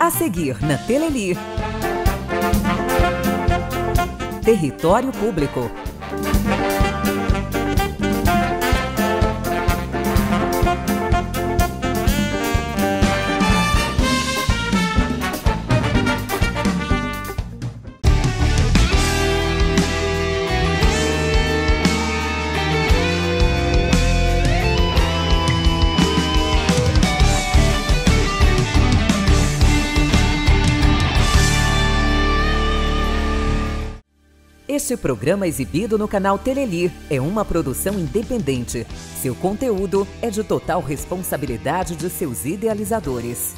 A seguir na Teleli. Território Público. Este programa é exibido no canal Teleli é uma produção independente. Seu conteúdo é de total responsabilidade de seus idealizadores.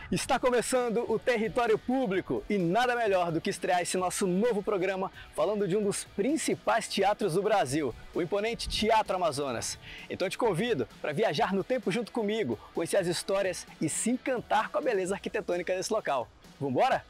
Está começando o Território Público e nada melhor do que estrear esse nosso novo programa falando de um dos principais teatros do Brasil, o imponente Teatro Amazonas. Então eu te convido para viajar no tempo junto comigo, conhecer as histórias e se encantar com a beleza arquitetônica desse local. Vambora?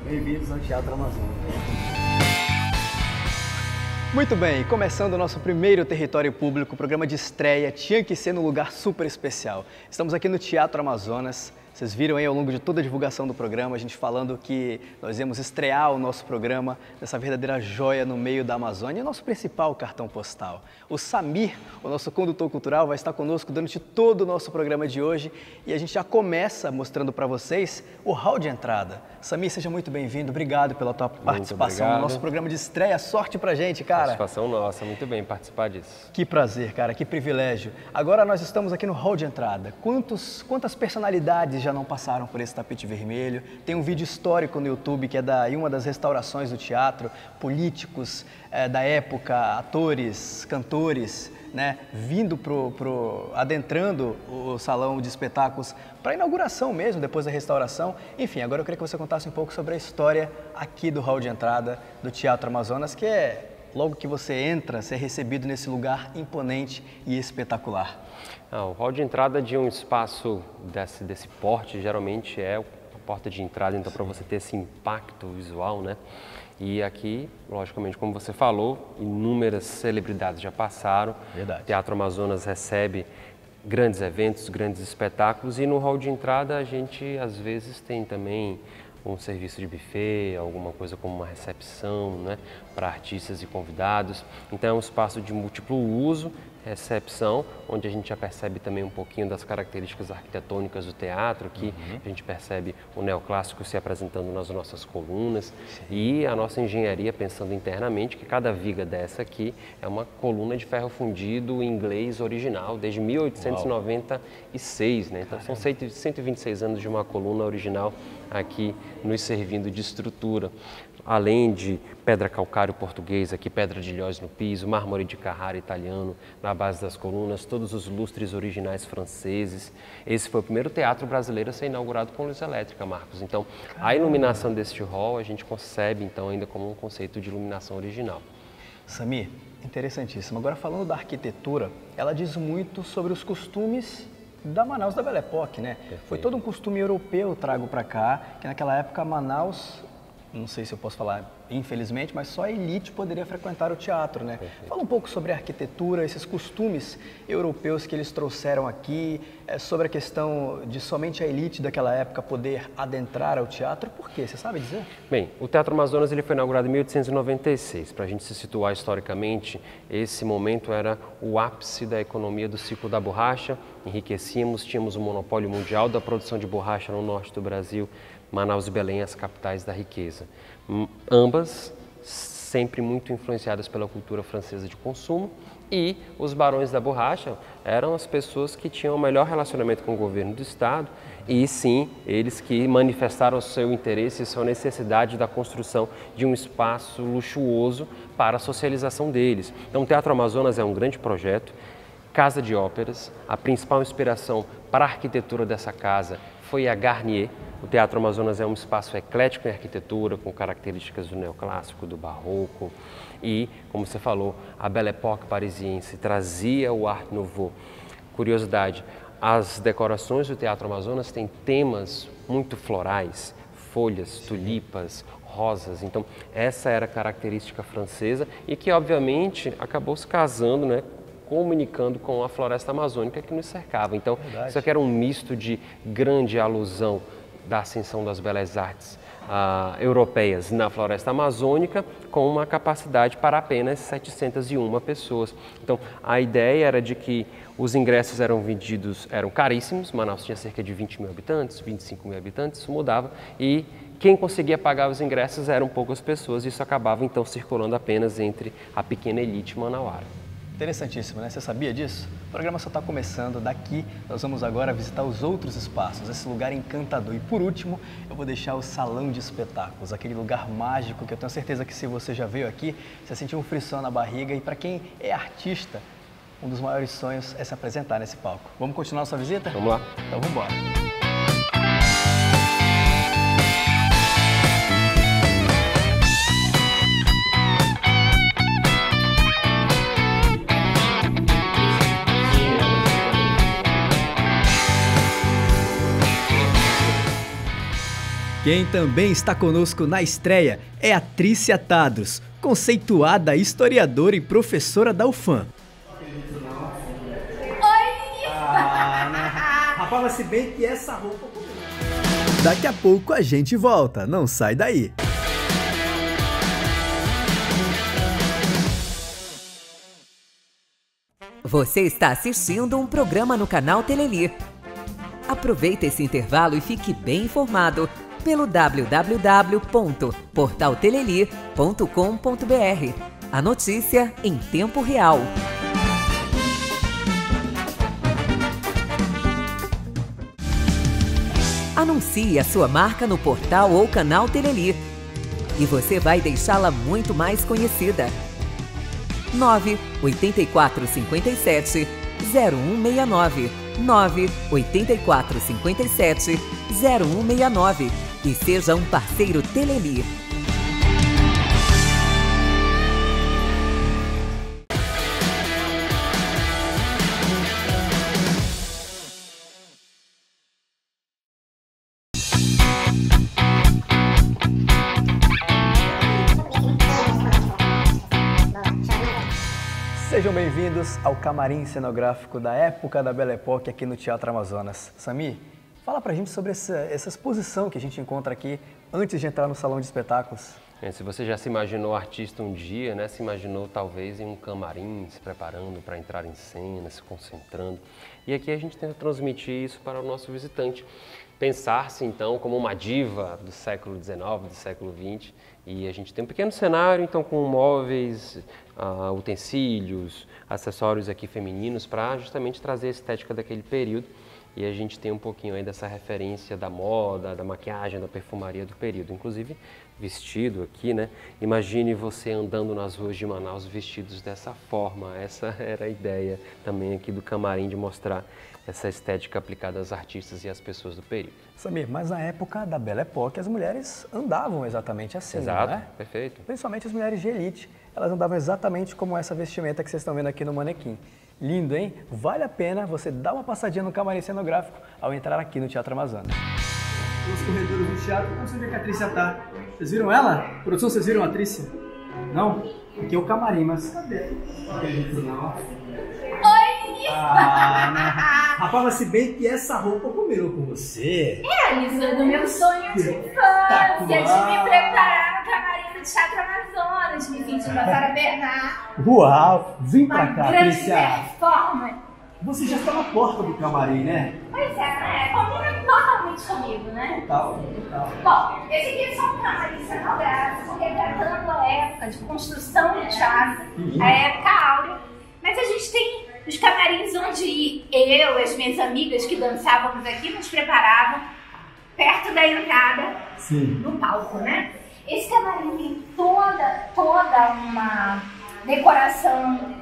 Bem-vindos ao Teatro Amazonas. Muito bem, começando o nosso primeiro Território Público, programa de estreia, tinha que ser num lugar super especial. Estamos aqui no Teatro Amazonas. Vocês viram aí ao longo de toda a divulgação do programa, a gente falando que nós íamos estrear o nosso programa nessa verdadeira joia no meio da Amazônia e o nosso principal cartão postal. O Samir, o nosso condutor cultural, vai estar conosco durante todo o nosso programa de hoje e a gente já começa mostrando para vocês o hall de entrada. Samir, seja muito bem-vindo, obrigado pela tua participação no nosso programa de estreia, sorte pra gente, cara. Participação nossa, muito bem participar disso. Que prazer, cara, que privilégio. Agora nós estamos aqui no hall de entrada. Quantas personalidades já não passaram por esse tapete vermelho? Tem um vídeo histórico no YouTube que é de uma das restaurações do teatro, políticos da época, atores, cantores, né, vindo adentrando o salão de espetáculos para a inauguração mesmo, depois da restauração. Enfim, agora eu queria que você contasse um pouco sobre a história aqui do hall de entrada do Teatro Amazonas, que é, logo que você entra, ser recebido nesse lugar imponente e espetacular. O hall de entrada de um espaço desse porte, geralmente é a porta de entrada, então para você ter esse impacto visual, né? E aqui, logicamente, como você falou, inúmeras celebridades já passaram. Verdade. O Teatro Amazonas recebe grandes eventos, grandes espetáculos e no hall de entrada a gente às vezes tem também um serviço de buffet, alguma coisa como uma recepção, né, para artistas e convidados. Então é um espaço de múltiplo uso, recepção, onde a gente já percebe também um pouquinho das características arquitetônicas do teatro, aqui a gente percebe o neoclássico se apresentando nas nossas colunas. Sim. E a nossa engenharia pensando internamente que cada viga dessa aqui é uma coluna de ferro fundido inglês original, desde 1896, né? Então são 126 anos de uma coluna original aqui nos servindo de estrutura. Além de pedra calcário portuguesa, aqui pedra de ilhós no piso, mármore de Carrara italiano na base das colunas, todos os lustres originais franceses. Esse foi o primeiro teatro brasileiro a ser inaugurado com luz elétrica, Marcos. Então, a iluminação deste hall a gente concebe então ainda como um conceito de iluminação original. Samir, interessantíssimo. Agora falando da arquitetura, ela diz muito sobre os costumes da Manaus da Belle Époque, né? Perfeito. Foi todo um costume europeu trago para cá, que naquela época Manaus, não sei se eu posso falar infelizmente, mas só a elite poderia frequentar o teatro, né? Perfeito. Fala um pouco sobre a arquitetura, esses costumes europeus que eles trouxeram aqui, sobre a questão de somente a elite daquela época poder adentrar ao teatro. Por quê? Você sabe dizer? Bem, o Teatro Amazonas ele foi inaugurado em 1896. Para a gente se situar historicamente, esse momento era o ápice da economia do ciclo da borracha. Enriquecíamos, tínhamos o monopólio mundial da produção de borracha no norte do Brasil, Manaus e Belém, as capitais da riqueza. Ambas sempre muito influenciadas pela cultura francesa de consumo E os barões da borracha eram as pessoas que tinham o melhor relacionamento com o governo do estado e sim, eles que manifestaram o seu interesse e sua necessidade da construção de um espaço luxuoso para a socialização deles. Então o Teatro Amazonas é um grande projeto, casa de óperas, a principal inspiração para a arquitetura dessa casa foi a Garnier. O Teatro Amazonas é um espaço eclético em arquitetura, com características do neoclássico, do barroco e, como você falou, a Belle Époque parisiense trazia o Art Nouveau. Curiosidade, as decorações do Teatro Amazonas têm temas muito florais, folhas, tulipas, rosas. Então, essa era a característica francesa e que, obviamente, acabou se casando, né, comunicando com a floresta amazônica que nos cercava. Então, isso aqui era um misto de grande alusão da ascensão das belas artes europeias na floresta amazônica, com uma capacidade para apenas 701 pessoas. Então, a ideia era de que os ingressos eram caríssimos, Manaus tinha cerca de 20 mil habitantes, 25 mil habitantes, isso mudava, e quem conseguia pagar os ingressos eram poucas pessoas, e isso acabava então circulando apenas entre a pequena elite manauara. Interessantíssimo, né? Você sabia disso? O programa só está começando. Daqui nós vamos agora visitar os outros espaços, esse lugar encantador. E por último, eu vou deixar o salão de espetáculos, aquele lugar mágico que eu tenho certeza que se você já veio aqui, você sentiu um frisson na barriga. E para quem é artista, um dos maiores sonhos é se apresentar nesse palco. Vamos continuar nossa visita? Vamos lá. Então vamos embora. Quem também está conosco na estreia é a Trícia Tadros, conceituada historiadora e professora da UFAM. Oi! Rapaz, se bem que essa roupa... Daqui a pouco a gente volta, não sai daí. Você está assistindo um programa no canal Telelir. Aproveite esse intervalo e fique bem informado pelo www.portaltelelir.com.br. A notícia em tempo real. Anuncie a sua marca no portal ou canal Telelir e você vai deixá-la muito mais conhecida. 98457 0169 98457 0169 e seja um parceiro Telelir. Sejam bem-vindos ao camarim cenográfico da época da Belle Époque aqui no Teatro Amazonas. Samir, fala pra gente sobre essa exposição que a gente encontra aqui antes de entrar no salão de espetáculos. Se você já se imaginou artista um dia, né, se imaginou talvez em um camarim, se preparando para entrar em cena, se concentrando. E aqui a gente tenta transmitir isso para o nosso visitante. Pensar-se então como uma diva do século XIX, do século XX. E a gente tem um pequeno cenário, então, com móveis, utensílios, acessórios aqui femininos para justamente trazer a estética daquele período. E a gente tem um pouquinho aí dessa referência da moda, da maquiagem, da perfumaria do período. Inclusive, vestido aqui, né? Imagine você andando nas ruas de Manaus vestidos dessa forma. Essa era a ideia também aqui do camarim, de mostrar essa estética aplicada às artistas e às pessoas do período. Samir, mas na época da Belle Époque, as mulheres andavam exatamente assim, Exato, né? Perfeito. Principalmente as mulheres de elite, elas andavam exatamente como essa vestimenta que vocês estão vendo aqui no manequim. Lindo, hein? Vale a pena você dar uma passadinha no camarim cenográfico ao entrar aqui no Teatro Amazonas. Os corredores do teatro, não sei onde é que a Trícia tá. Vocês viram ela? Produção, vocês viram a Trícia? Não? Aqui é o camarim, mas cadê? Não. Oi! Rapaz, mas se bem que essa roupa combinou com você. Realizando meu sonho de infância, de me preparar no camarim do Teatro Amazonas, me sentindo a Sara Bernard. Uau! Vem pra Uma cá, grande Trícia. performance. Você já está na porta do camarim, né? Pois é, né? Combina totalmente comigo, né? Total. Bom, esse aqui é só um camarim cenográfico, retratando a época de construção do teatro, a época áurea. Mas Mas a gente tem os camarins onde eu e as minhas amigas que dançávamos aqui nos preparavam perto da entrada do palco, né? Esse camarim tem toda uma decoração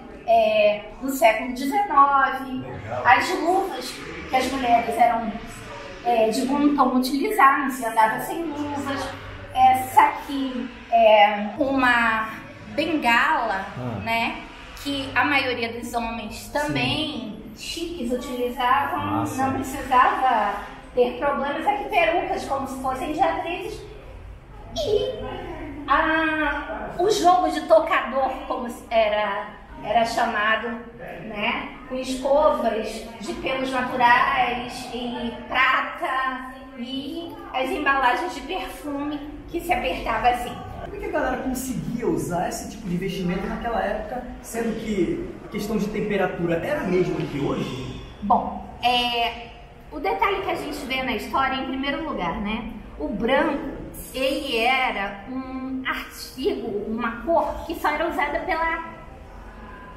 do século XIX. As luvas que as mulheres eram de montão utilizar, não se andava sem luvas. Essa aqui é uma bengala, né? Que a maioria dos homens também chiques utilizavam, não precisava ter problemas. Aqui perucas como se fossem de atrizes. E o jogo de tocador, como era chamado, né? Com escovas de pelos naturais e prata e as embalagens de perfume que se apertava assim. Por que a galera conseguia usar esse tipo de vestimenta naquela época, sendo que a questão de temperatura era a mesma que hoje? Bom, o detalhe que a gente vê na história, em primeiro lugar, né? O branco, ele era um artigo, uma cor que só era usada pela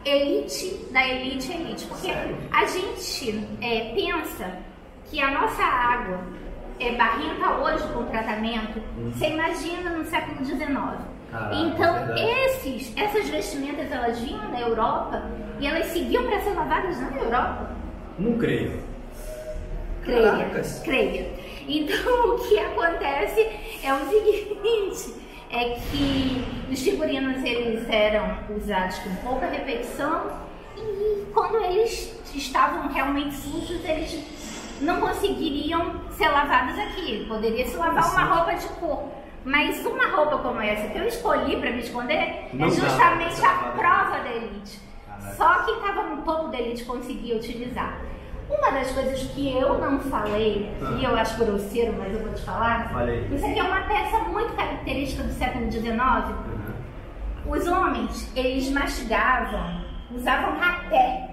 elite da elite. Porque a gente pensa que a nossa água é barrenta hoje com tratamento, você imagina no século XIX. Então, essas vestimentas, elas vinham da Europa e elas seguiam para ser lavadas na Europa. Não creio. Creia. Então, o que acontece é o seguinte, é que os figurinos, eles eram usados com pouca repetição e quando eles estavam realmente sujos, eles não conseguiriam ser lavados aqui. Poderia se lavar uma roupa de cor, mas uma roupa como essa que eu escolhi para me esconder é justamente a prova da elite. Só quem estava no topo da elite conseguia utilizar. Uma das coisas que eu não falei, e eu acho grosseiro, mas eu vou te falar, isso aqui é uma peça muito característica do século XIX. Os homens, eles mastigavam, usavam rapé,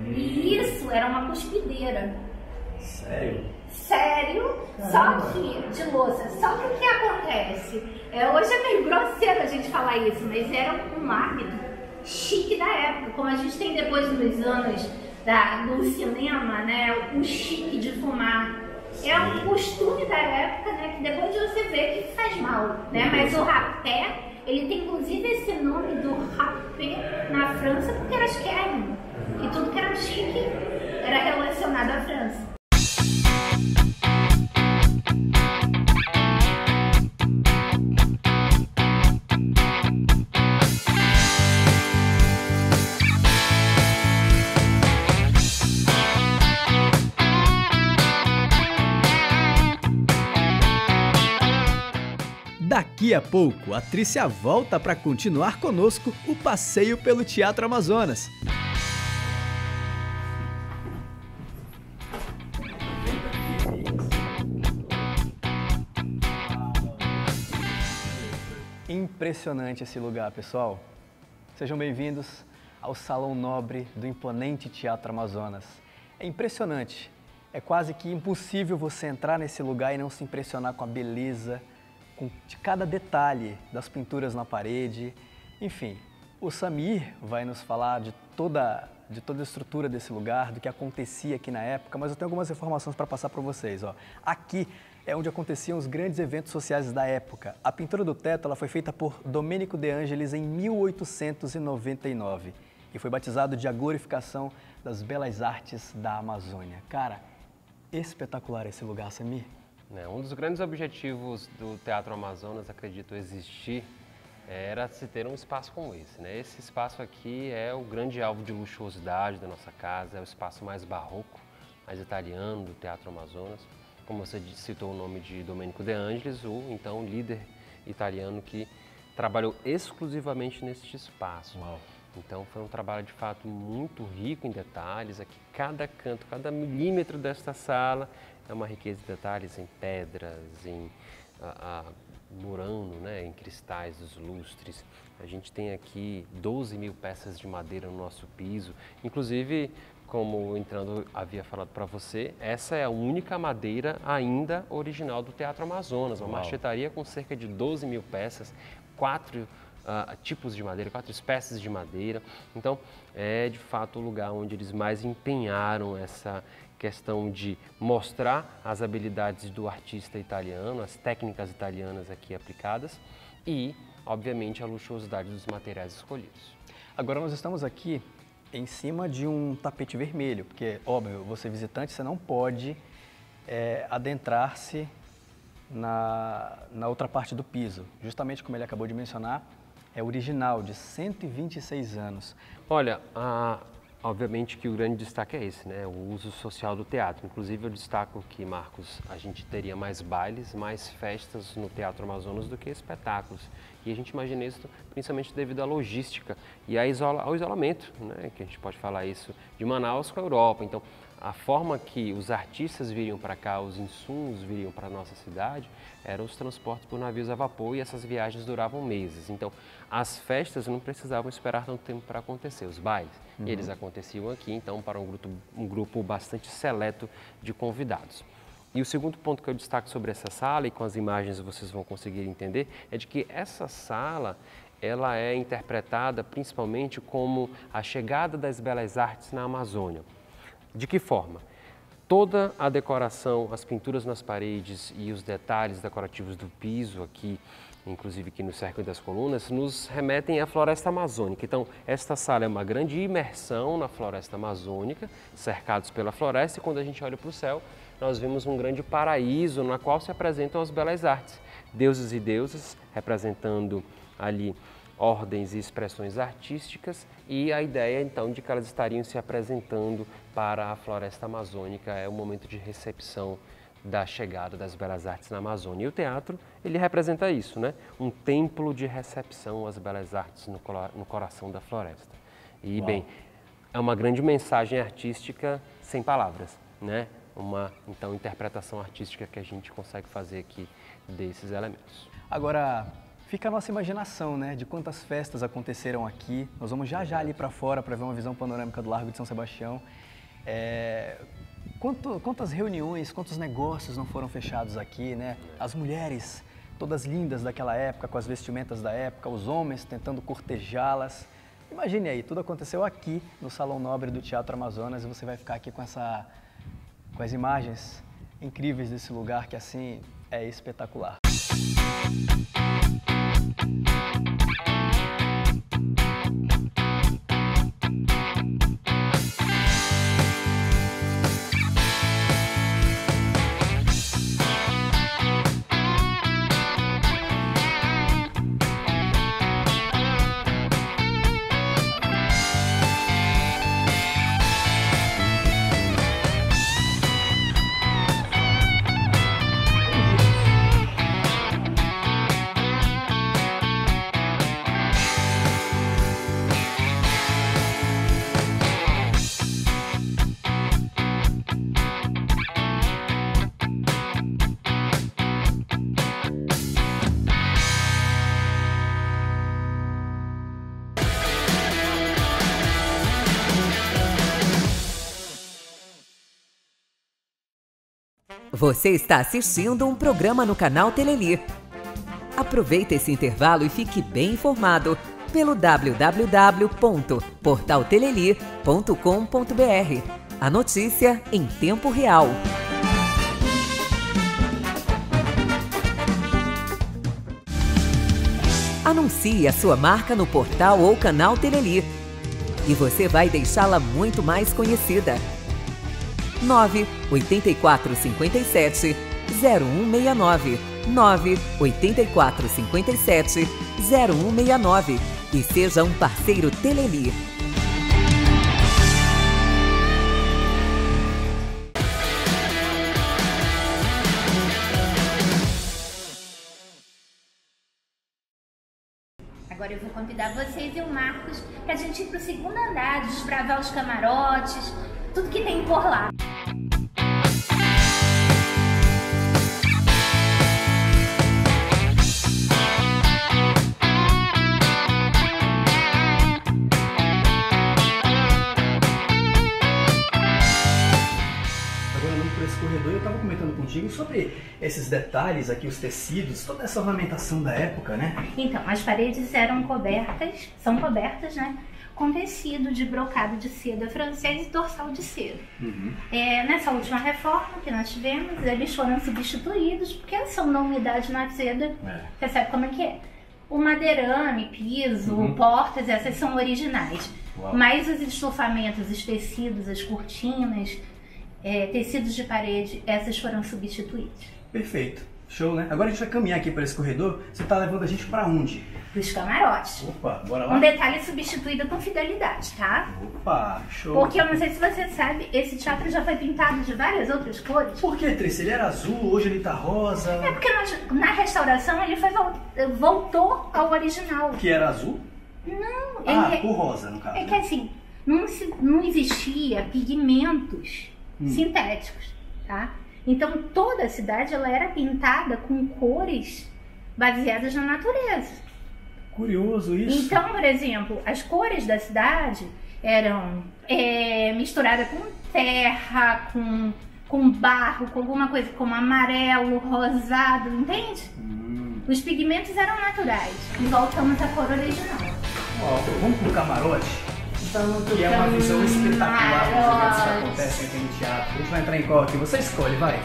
e isso era uma cuspideira. Sério? Só que, de louça, só que o que acontece? Hoje é meio grosseiro a gente falar isso, mas era um hábito chique da época, como a gente tem depois nos anos do cinema, né? O chique de fumar. É um costume da época, né? Que depois você vê que faz mal, né? Mas o rapé, ele tem inclusive esse nome do rapé na França porque era chiquérrimo. E tudo que era chique era relacionado à França. Daqui a pouco, a Trícia volta para continuar conosco o passeio pelo Teatro Amazonas. Impressionante esse lugar, pessoal. Sejam bem-vindos ao Salão Nobre do imponente Teatro Amazonas. É impressionante, é quase que impossível você entrar nesse lugar e não se impressionar com a beleza, de cada detalhe das pinturas na parede. Enfim, o Samir vai nos falar de toda a estrutura desse lugar, do que acontecia aqui na época, mas eu tenho algumas informações para passar para vocês. Aqui é onde aconteciam os grandes eventos sociais da época. A pintura do teto ela foi feita por Domênico de Ângelis em 1899 e foi batizado de A Glorificação das Belas Artes da Amazônia. Cara, espetacular esse lugar, Samir. Um dos grandes objetivos do Teatro Amazonas, acredito existir, era se ter um espaço como esse, né? Esse espaço aqui é o grande alvo de luxuosidade da nossa casa, é o espaço mais barroco, mais italiano do Teatro Amazonas. Como você citou o nome de Domênico de Ângelis, o então líder italiano que trabalhou exclusivamente neste espaço. Uau. Então foi um trabalho de fato muito rico em detalhes. Aqui cada canto, cada milímetro desta sala é uma riqueza de detalhes em pedras, em murano, né, em cristais dos lustres. A gente tem aqui 12 mil peças de madeira no nosso piso. Inclusive, como entrando havia falado para você, essa é a única madeira ainda original do Teatro Amazonas. Uma marchetaria com cerca de 12 mil peças, 4 tipos de madeira, 4 espécies de madeira. Então, é de fato o lugar onde eles mais empenharam essa questão de mostrar as habilidades do artista italiano, as técnicas italianas aqui aplicadas e, obviamente, a luxuosidade dos materiais escolhidos. Agora nós estamos aqui em cima de um tapete vermelho, porque, óbvio, você visitante, você não pode adentrar-se na outra parte do piso. Justamente como ele acabou de mencionar, é original, de 126 anos. Olha, obviamente que o grande destaque é esse, né? O uso social do teatro. Inclusive eu destaco que, Marcos, a gente teria mais bailes, mais festas no Teatro Amazonas do que espetáculos. E a gente imagina isso principalmente devido à logística e ao isolamento, né? Que a gente pode falar isso de Manaus com a Europa. Então, a forma que os artistas viriam para cá, os insumos viriam para a nossa cidade, eram os transportes por navios a vapor e essas viagens duravam meses. Então, as festas não precisavam esperar tanto tempo para acontecer, os bailes. Eles aconteciam aqui, então, para um grupo bastante seleto de convidados. E o segundo ponto que eu destaco sobre essa sala, e com as imagens vocês vão conseguir entender, é de que essa sala ela é interpretada principalmente como a chegada das belas artes na Amazônia. De que forma? Toda a decoração, as pinturas nas paredes e os detalhes decorativos do piso aqui, inclusive aqui no Cerco das Colunas, nos remetem à floresta amazônica. Então, esta sala é uma grande imersão na floresta amazônica, cercados pela floresta, e quando a gente olha para o céu, nós vemos um grande paraíso na qual se apresentam as belas artes. Deuses e deusas representando ali ordens e expressões artísticas, e a ideia então de que elas estariam se apresentando para a floresta amazônica. É o momento de recepção da chegada das belas artes na Amazônia. E o teatro, ele representa isso, né? Um templo de recepção às belas artes no coração da floresta. E, bem, é uma grande mensagem artística sem palavras, né? Uma, então, interpretação artística que a gente consegue fazer aqui desses elementos. Agora, fica a nossa imaginação, né, de quantas festas aconteceram aqui. Nós vamos já ali para fora para ver uma visão panorâmica do Largo de São Sebastião. Quantas reuniões, quantos negócios não foram fechados aqui, né? As mulheres, todas lindas daquela época, com as vestimentas da época, os homens tentando cortejá-las. Imagine aí, tudo aconteceu aqui no Salão Nobre do Teatro Amazonas, e você vai ficar aqui com as imagens incríveis desse lugar que, assim, é espetacular. Você está assistindo um programa no canal Teleli. Aproveite esse intervalo e fique bem informado pelo www.portalteleli.com.br. A notícia em tempo real. Anuncie a sua marca no portal ou canal Teleli e você vai deixá-la muito mais conhecida. 98457 0169 98457 0169 e seja um parceiro Teleli. Agora eu vou convidar vocês e o Marcos para a gente ir para o segundo andar, desbravar os camarotes, tudo que tem por lá. esse corredor e eu estava comentando contigo sobre esses detalhes aqui, os tecidos, toda essa ornamentação da época, né? Então, as paredes eram cobertas, são cobertas, né? Com tecido de brocado de seda francês e dorsal de seda. Nessa última reforma que nós tivemos, eles foram substituídos, porque a ação da umidade na seda, você sabe como é que é. O madeirame, piso, portas, essas são originais. Uau. Mas os estofamentos, os tecidos, as cortinas, tecidos de parede, essas foram substituídas. Perfeito. Show, né? Agora a gente vai caminhar aqui para esse corredor. Você está levando a gente para onde? Os camarotes. Opa, bora lá. Um detalhe substituído com fidelidade, tá? Opa, show. Porque eu não sei se você sabe, esse teatro já foi pintado de várias outras cores. Por que, Trícia? Ele era azul, hoje ele tá rosa. É porque na restauração ele voltou ao original. Que era azul? Não. Por rosa, no caso. É que assim, não existia pigmentos sintéticos, tá? Então toda a cidade ela era pintada com cores baseadas na natureza. Curioso isso. Então, por exemplo, as cores da cidade eram misturadas com terra, com barro, com alguma coisa como amarelo, rosado, entende? Os pigmentos eram naturais. E voltamos à cor original. Vamos pro camarote? Vamos pro que é uma visão espetacular dos eventos que acontecem aqui no teatro. A gente vai entrar em qual aqui? Você escolhe, vai.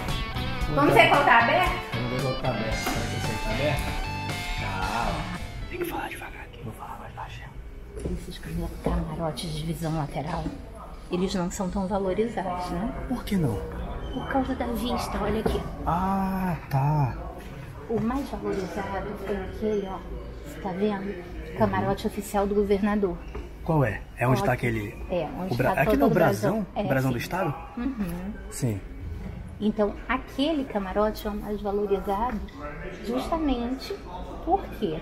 Vamos ver qual tá aberto? Vamos ver qual tá aberto. Será que esse aí tá aberto? Calma. Tem que falar devagar aqui. Vou falar mais baixinho. Esses camarotes de visão lateral, eles não são tão valorizados, né? Por que não? Por causa da vista, olha aqui. Ah, tá. O mais valorizado foi aquele, ó. Você tá vendo? Camarote oficial do governador. Qual é? É onde está aquele... onde está aqui tá o brasão? É, o brasão sim. do estado? Sim. Então, aquele camarote é o mais valorizado justamente porque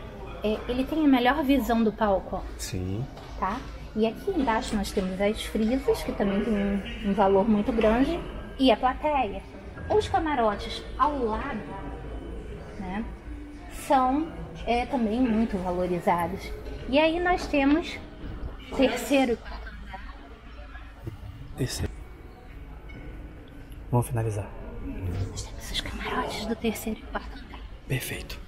ele tem a melhor visão do palco, ó. Sim. Tá? E aqui embaixo nós temos as frisas, que também tem um valor muito grande, e a plateia. Os camarotes ao lado, né, são também muito valorizados. E aí nós temos terceiro. Vamos finalizar. Nós temos os camarotes do terceiro e quarto lugar. Perfeito.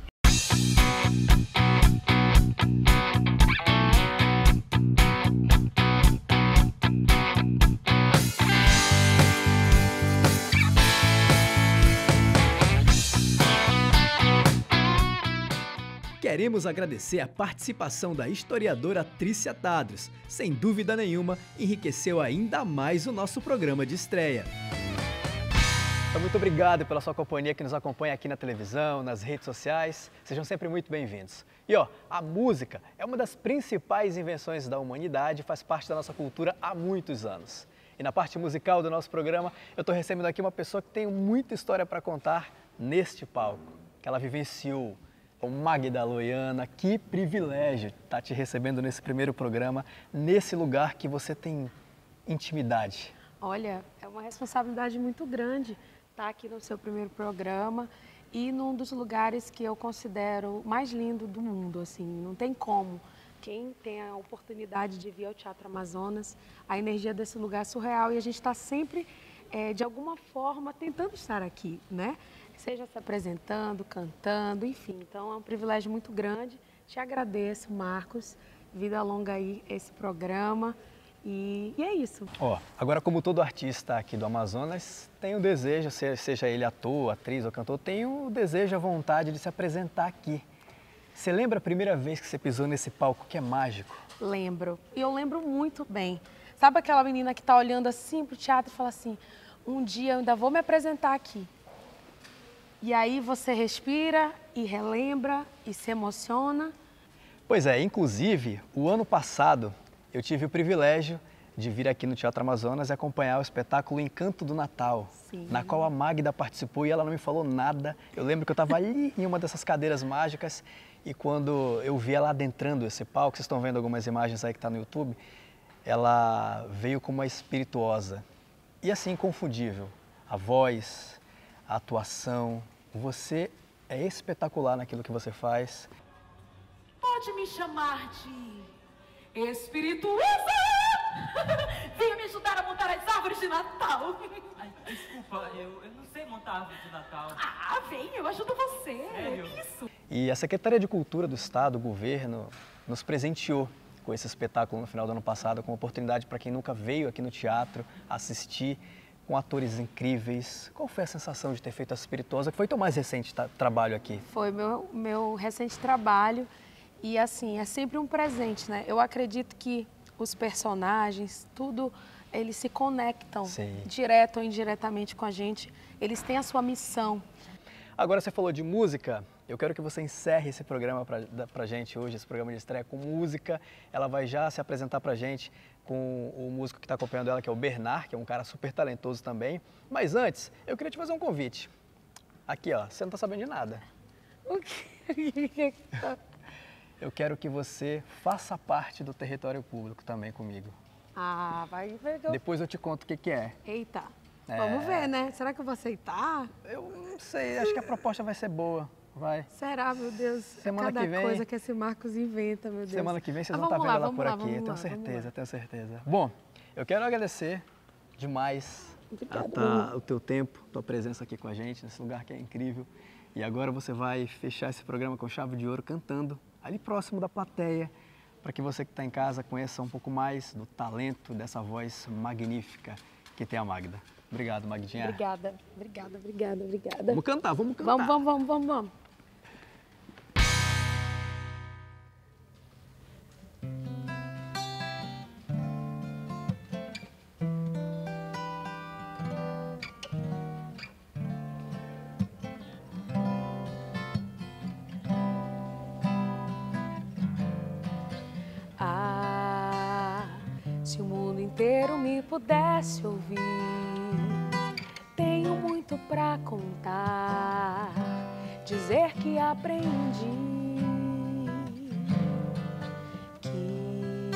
Queremos agradecer a participação da historiadora Trícia Tadros. Sem dúvida nenhuma, enriqueceu ainda mais o nosso programa de estreia. Então, muito obrigado pela sua companhia que nos acompanha aqui na televisão, nas redes sociais. Sejam sempre muito bem-vindos. E a música é uma das principais invenções da humanidade e faz parte da nossa cultura há muitos anos. E na parte musical do nosso programa, eu estou recebendo aqui uma pessoa que tem muita história para contar neste palco, que ela vivenciou. Com Magda Loiana, que privilégio estar te recebendo nesse primeiro programa, nesse lugar que você tem intimidade. Olha, é uma responsabilidade muito grande estar aqui no seu primeiro programa e num dos lugares que eu considero mais lindo do mundo, assim, não tem como. Quem tem a oportunidade de vir ao Teatro Amazonas, a energia desse lugar é surreal e a gente está sempre, de alguma forma, tentando estar aqui, né? Seja se apresentando, cantando, enfim. Então, é um privilégio muito grande. Te agradeço, Marcos. Vida longa aí esse programa. E é isso. Agora, como todo artista aqui do Amazonas, tem o desejo, seja ele ator, atriz ou cantor, tem o desejo, a vontade de se apresentar aqui. Você lembra a primeira vez que você pisou nesse palco que é mágico? Lembro. E eu lembro muito bem. Sabe aquela menina que está olhando assim para o teatro e fala assim, um dia eu ainda vou me apresentar aqui. E aí você respira e relembra e se emociona. Pois é, inclusive, o ano passado eu tive o privilégio de vir aqui no Teatro Amazonas e acompanhar o espetáculo Encanto do Natal, Sim. na qual a Magda participou e ela não me falou nada. Eu lembro que eu estava ali em uma dessas cadeiras mágicas e quando eu vi ela adentrando esse palco, vocês estão vendo algumas imagens aí que está no YouTube, ela veio como uma espirituosa e assim, inconfundível. A voz, a atuação, você é espetacular naquilo que você faz. Pode me chamar de espirituosa. Venha me ajudar a montar montar as árvores de Natal. Ai, desculpa, eu não sei montar árvore de Natal. Ah, vem, eu ajudo você. Sério? Isso. E a Secretaria de Cultura do Estado, o governo, nos presenteou com esse espetáculo no final do ano passado, com oportunidade para quem nunca veio aqui no teatro assistir, com atores incríveis. Qual foi a sensação de ter feito a Espirituosa, que foi teu mais recente trabalho aqui? Foi meu recente trabalho e, assim, é sempre um presente, né? Eu acredito que os personagens, tudo, eles se conectam direto ou indiretamente com a gente. Eles têm a sua missão. Agora você falou de música, eu quero que você encerre esse programa pra gente hoje, esse programa de estreia com música. Ela vai já se apresentar pra gente com o músico que está acompanhando ela, que é o Bernard, que é um cara super talentoso também. Mas antes, eu queria te fazer um convite. Aqui, ó, você não tá sabendo de nada. O quê? Eu quero que você faça parte do território público também comigo. Ah, vai ver que eu... Depois eu te conto o que é. Eita, vamos ver, né? Será que eu vou aceitar? Eu não sei, acho que a proposta vai ser boa. Vai. Será, meu Deus? Semana Cada que vem, coisa que esse Marcos inventa, meu Deus. Semana que vem vocês vão estar vendo ela por aqui, tenho certeza, tenho certeza. Bom, eu quero agradecer demais o teu tempo, tua presença aqui com a gente, nesse lugar que é incrível. E agora você vai fechar esse programa com chave de ouro cantando ali próximo da plateia, para que você que está em casa conheça um pouco mais do talento dessa voz magnífica que tem a Magda. Obrigado, Magdinha. Obrigada. Vamos cantar, vamos cantar. Vamos. Se o mundo inteiro me pudesse ouvir, tenho muito pra contar, dizer que aprendi que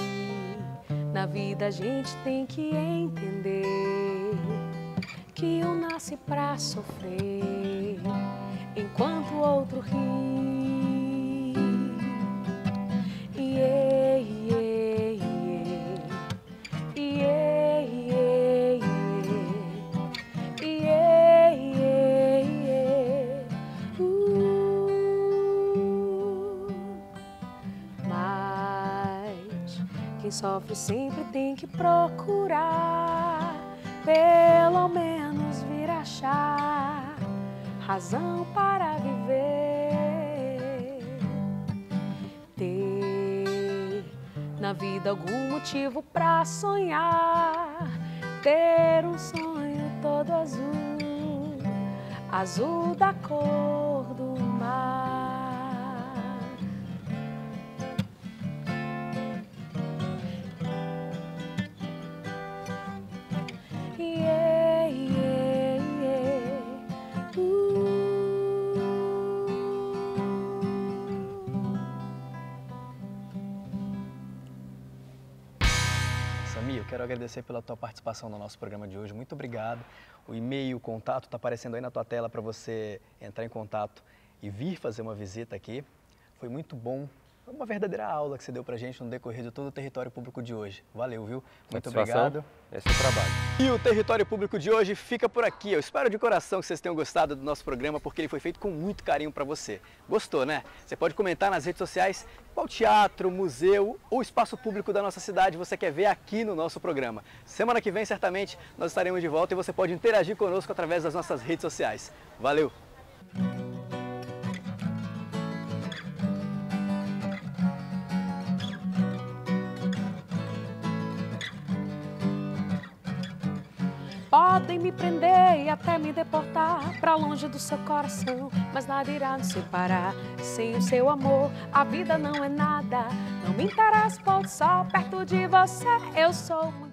na vida a gente tem que entender que um nasce pra sofrer enquanto o outro ri. Quem sofre sempre tem que procurar, pelo menos vir achar razão para viver. Ter na vida algum motivo para sonhar, ter um sonho todo azul, azul da cor do mar. Eu quero agradecer pela tua participação no nosso programa de hoje. Muito obrigado. O e-mail, o contato está aparecendo aí na tua tela para você entrar em contato e vir fazer uma visita aqui. Foi muito bom. Foi uma verdadeira aula que você deu para a gente no decorrer de todo o território público de hoje. Valeu, viu? Muito obrigado. Esse é o trabalho. E o território público de hoje fica por aqui. Eu espero de coração que vocês tenham gostado do nosso programa, porque ele foi feito com muito carinho para você. Gostou, né? Você pode comentar nas redes sociais qual teatro, museu ou espaço público da nossa cidade você quer ver aqui no nosso programa. Semana que vem, certamente, nós estaremos de volta e você pode interagir conosco através das nossas redes sociais. Valeu! Podem me prender e até me deportar pra longe do seu coração, mas nada irá nos separar. Sem o seu amor, a vida não é nada. Não me interessa pôr o sol perto de você. Eu sou muito